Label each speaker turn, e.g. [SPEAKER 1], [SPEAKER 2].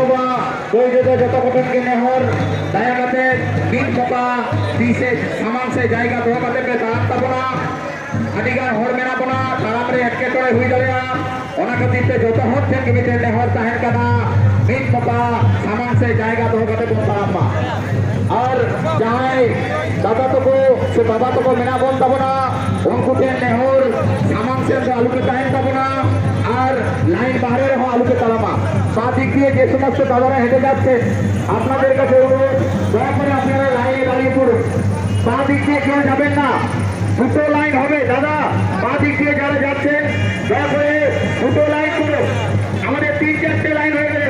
[SPEAKER 1] बा कोई जो कटन के नेहर दया करते मीन मोका पीछे सामान से जाएगा तो करते पे ताक तबना अधिकार हर मेना बना ताराम रे एटके टोरे हुई दरिया ओना खातिर ते जतो हर ठेन के भीतर नेहर ताहेन कना मीन मोका सामान से जाएगा तो करते को ताराम और जहां दादा तो को से बाबा तो को मेना बन तबना उनको ठेन नेहर सामान से आलू के ताहेन तबना और लाइन बाहर हो आलू के तालामा पा दिक দিয়ে যে সমস্ত দাদারা হেঁটে যাচ্ছে আপনাদের কাছে অনুরোধ দয়া করে আপনারা লাইনে দাঁড়িয়ে পড়ুন পা দিক দিয়ে কেউ যাবেন না দুটো লাইন হবে দাদা পা দিক দিয়ে যারা যাচ্ছেন দয়া করে দুটো লাইন করুন আমাদের 3-4টে লাইন হয়ে গেছে